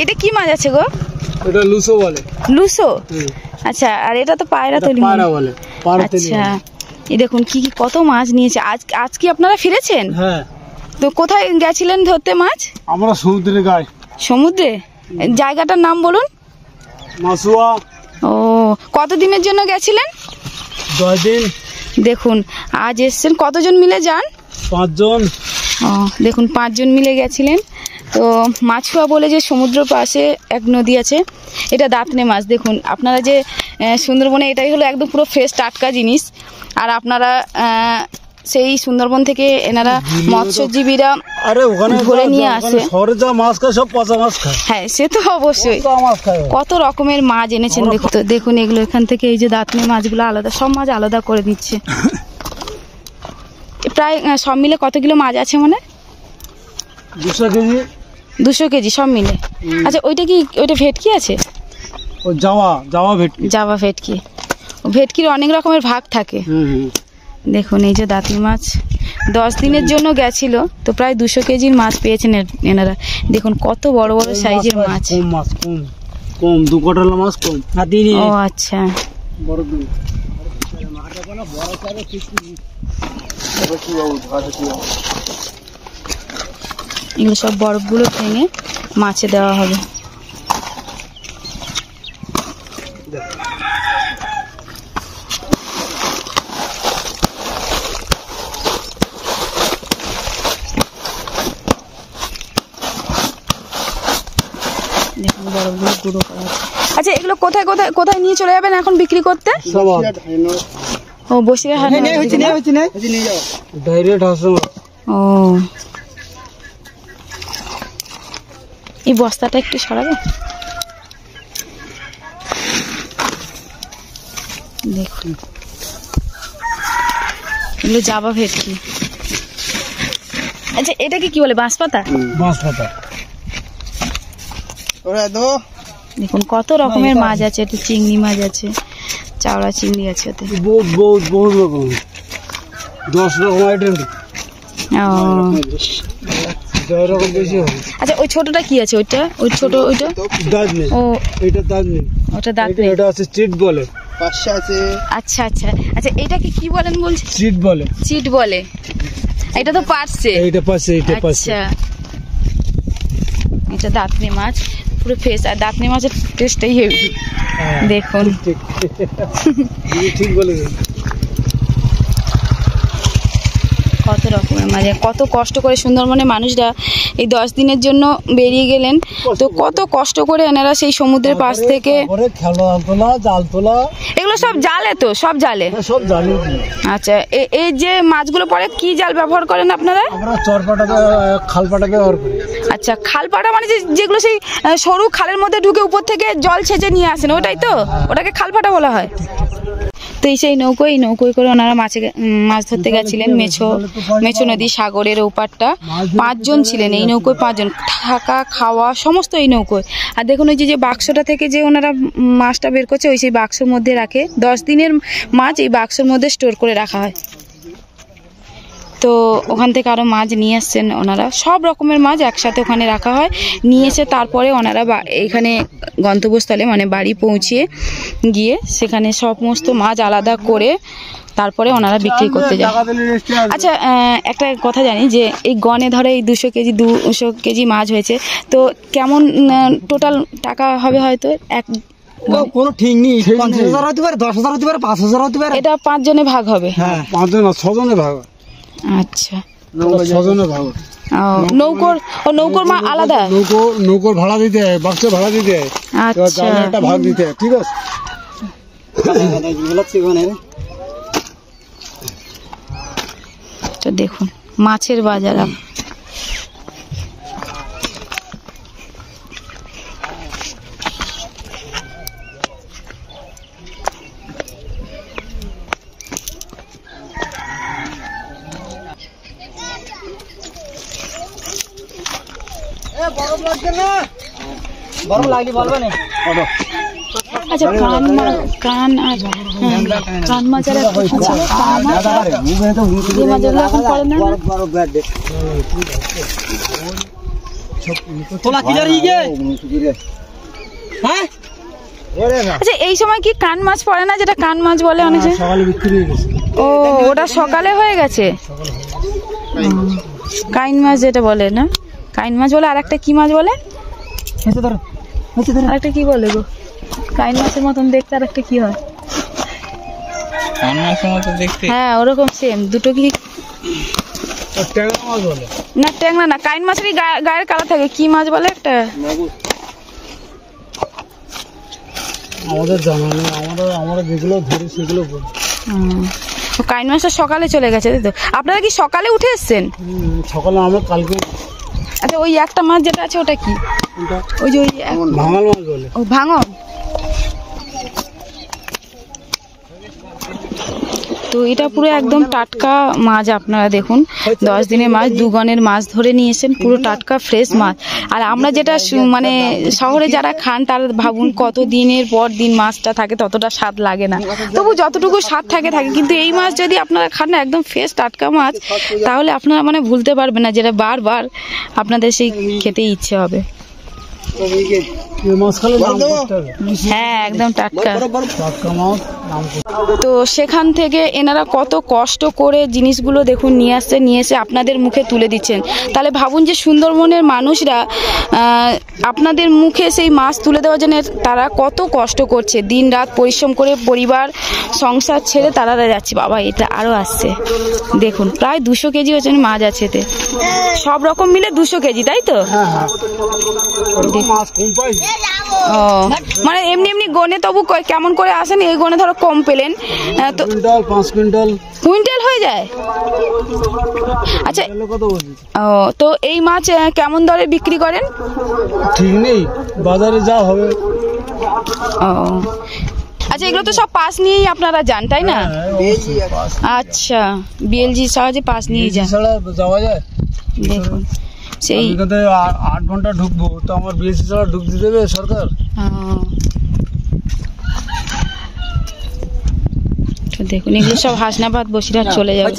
এটা কি মাছ আছে গো? এটা লুসো বলে। লুসো? আচ্ছা, আর এটা তো পায়রা তলি বলে। আচ্ছা, এই দেখুন কি কি কত মাছ নিয়েছে। আজ কি আপনারা ফিরেছেন? হ্যাঁ। তো কোথায় গেছিলেন ধরতে মাছ? আমরা সমুদ্রে গায়ে। সমুদ্রে? জায়গাটার নাম বলুন। মাসুয়া। ও, কতদিনের জন্য গেছিলেন? 10 দিন। দেখুন আজ এসছেন, কতজন মিলে যান? 5 জন। ও দেখুন 5 জন মিলে গেছিলেন। তো মাছুয়া বলে যে সমুদ্র পাশে এক নদী আছে, এটা দাঁতনে মাছ। দেখুন আপনারা যে সুন্দরবনে, এটাই হলো একদম পুরো ফ্রেশ টাটকা জিনিস। আর আপনারা সেই সুন্দরবন থেকে এনারা মৎস্যজীবীরা ধরে নিয়ে আসে। হ্যাঁ, সে তো অবশ্যই, কত রকমের মাছ এনেছেন। দেখুন এগুলো এখান থেকে, এই যে দাঁতনে মাছগুলো আলাদা, সব মাছ আলাদা করে দিচ্ছে। প্রায় সব মিলে কত কিলো মাছ আছে মনে? 200 কেজি। 200 কেজি সব মিলে। আচ্ছা, ওইটা ভেটকি আছে? জাবা ভেটকি। ভেটকির অনেক রকমের ভাগ থাকে। দেখুন এই যে দাঁতনি মাছ 10 দিনের জন্য গেছিল, তো প্রায় 200 কেজির মাছ পেয়েছেন এনারা। দেখুন কত বড় বড় সাইজের মাছ। কম 2 কোটালা মাছ কম। ও আচ্ছা, এগুলো সব বরফগুলো ভেঙে মাছে দেওয়া হবে। দেখুন বরফগুলো গুঁড়ো করা হচ্ছে। আচ্ছা, এগুলো কোথায় কোথায় কোথায় নিয়ে চলে যাবেন এখন বিক্রি করতে? ও বসিরহাট হাট। ও, এই বস্তাটা একটু সরাবে। দেখুন এগুলো জাবা ভেটকি। আচ্ছা, এটাকে কি বলে? বাঁশপাতা? বাঁশপাতা। দেখুন কত রকমের মাছ আছে। এটা চিংড়ি মাছ আছে, চাওড়া চিংড়ি আছে, ওতে বহুত রকম 10 রকম আইটেম। আচ্ছা, ওই ছোটটা কি আছে? ওইটা ওই ছোট ওইটা দাঁতনি। ও এটা দাঁতনি। ওটা দাঁতনি। এটা আছে চিট বলে। পাশে আছে। আচ্ছা আচ্ছা আচ্ছা, এটাকে কি বলেন বলছে? চিট বলে। চিট বলে। এটা তো পারছে। এটা পাশে, এটা পাশে। আচ্ছা, এটা দাঁতনি মাছ পুরো ফ্রেশ। আর দাঁতনি মাছের টেস্টটাই হেভি। দেখুন ঠিক বলেছেন। কত রকমের মাছ, কত কষ্ট করে সুন্দরবনে মানুষরা এই 10 দিনের জন্য বেরিয়ে গেলেন। তো কত কষ্ট করে এনারা সেই সমুদ্রের পাশ থেকে জাল তোলা, এগুলো সব জালে, তো সব জালে। আচ্ছা, এই যে মাছগুলো পরে কি জাল ব্যবহার করেন আপনারা? আমরা চরপাটা, খালপাটা ব্যবহার করি। আচ্ছা, খালপাটা মানে যেগুলো সেই সরু খালের মধ্যে ঢুকে উপর থেকে জল ছেঁচে নিয়ে আসেন, ওটাই তো? ওটাকে খালপাটা বলা হয়। তো এই সেই নৌকোয় করে ওনারা মাছ ধরতে গেছিলেন মেছো নদী সাগরের ওপারটা। 5 জন ছিলেন এই নৌকোয়, 5 জন, থাকা খাওয়া সমস্ত এই নৌকোয়। আর দেখুন ওই যে বাক্সটা থেকে যে ওনারা মাছটা বের করছে, ওই সেই বাক্সর মধ্যে রাখে। 10 দিনের মাছ এই বাক্সর মধ্যে স্টোর করে রাখা হয়। তো ওখান থেকে আরও মাছ নিয়ে আসছেন ওনারা, সব রকমের মাছ একসাথে ওখানে রাখা হয়। নিয়ে এসে তারপরে ওনারা এখানে গন্তব্যস্থলে মানে বাড়ি পৌঁছিয়ে গিয়ে সেখানে সমস্ত মাছ আলাদা করে তারপরে ওনারা বিক্রি করতে যায়। আচ্ছা, একটা কথা জানি যে এই গনে ধরে এই 200 কেজি মাছ হয়েছে, তো কেমন টোটাল টাকা হবে? হয়তো কোনো ঠিক নেই, 50,000 হতে পারে, 10,000 হতে পারে, 5,000 হতে পারে। এটা 5 জনে ভাগ হবে? হ্যাঁ, 5 জন, 6 জনে ভাগ। আচ্ছা, 6 জনে ভাগ। নৌকোর মা আলাদা? নৌকোর ভাড়া দিতে হয়, বাক্সের ভাড়া দিতে হয়। আচ্ছা, একটা ভাগ দিতে হয়। ঠিক আছে। তো দেখুন মাছের বাজার। বরফ লাগলে বলবে না। আচ্ছা, কান মাছ আর মাছগুলো এখন পড়ে না? তোলা কি জানি গে হ্যাঁ আচ্ছা এই সময় কি কান মাছ পড়ে না, যেটা কান মাছ বলে অনেকে? সকালে বিক্রি হয়ে গেছে। ও ওটা সকালে হয়ে গেছে। কাইন মাছ যেটা বলে না, কাইন মাছ বলে। আর একটা কি মাছ বলে? আরেকটা কি বলে গো? কাইন মাছের মতন দেখতে আর একটা কি হয়? হ্যাঁ ওরকম সেম দুটো। কি ট্যাংরা মাছ বলে না, ট্যাংরা না, কাইন মাছেরই গায়ের কালা থাকে। কি মাছ বলে একটা? আমাদের জানা নেই, আমরা যেগুলো ধরি সেগুলো বলি। কাইন মাছটা সকালে চলে গেছে তাই তো? আপনারা কি সকালে উঠে এসছেন? সকালে আমরা কালকে। আচ্ছা ওই একটা মাছ যেটা আছে ওটা কি? ওই যে ভাঙাল মাছ বলে। ও ভাঙন। তো এটা পুরো একদম টাটকা মাছ। আপনারা দেখুন 10 দিনের মাছ, 2 গনের মাছ ধরে নিয়ে এসেছেন, পুরো টাটকা ফ্রেশ মাছ। আর আমরা যেটা মানে শহরে যারা খান তার ভাবুন কত দিনের পর দিন মাছটা থাকে, ততটা স্বাদ লাগে না। তবু যতটুকু স্বাদ থাকে কিন্তু এই মাছ যদি আপনারা খান না, একদম ফ্রেশ টাটকা মাছ, তাহলে আপনারা মানে ভুলতে পারবেন না, যেটা বারবার আপনাদের সেই খেতে ইচ্ছে হবে। হ্যাঁ একদম টাটকা। তো সেখান থেকে এনারা কত কষ্ট করে জিনিসগুলো দেখুন নিয়ে এসে আপনাদের মুখে তুলে দিচ্ছেন। তাহলে ভাবুন যে সুন্দরবনের মানুষরা আপনাদের মুখে সেই মাছ তুলে দেওয়ার জন্য তারা কত কষ্ট করছে, দিন রাত পরিশ্রম করে পরিবার সংসার ছেড়ে তারা যাচ্ছে। বাবা এটা আরও আসছে দেখুন, প্রায় 200 কেজি ওজন মাছ আছে এতে, সব রকম মিলে 200 কেজি তাই তো? ও মানে এমনি গনে তবু কেমন করে আসেন? এই গনে ধরো কম পেলেন তো 5 কুইন্টাল হয়ে যায়। আচ্ছা ও তো এই মাছ কেমন দরে বিক্রি করেন? ঠিক নেই, বাজারে যা হবে। ও আচ্ছা এগুলো তো সব পাস নিয়েই আপনারা যান তাই না? আচ্ছা বিএলজি সাহায্যে পাস নিয়ে যান। যাওয়া যায়? দেখুন সেই 8 ঘন্টা ঢুকবো, তো আমার বিএসসি ছাড়া ঢুকতে দেবে সরকার? দেখুন এগুলো সব হাসনাবাদ বসিরহাট চলে যাবে।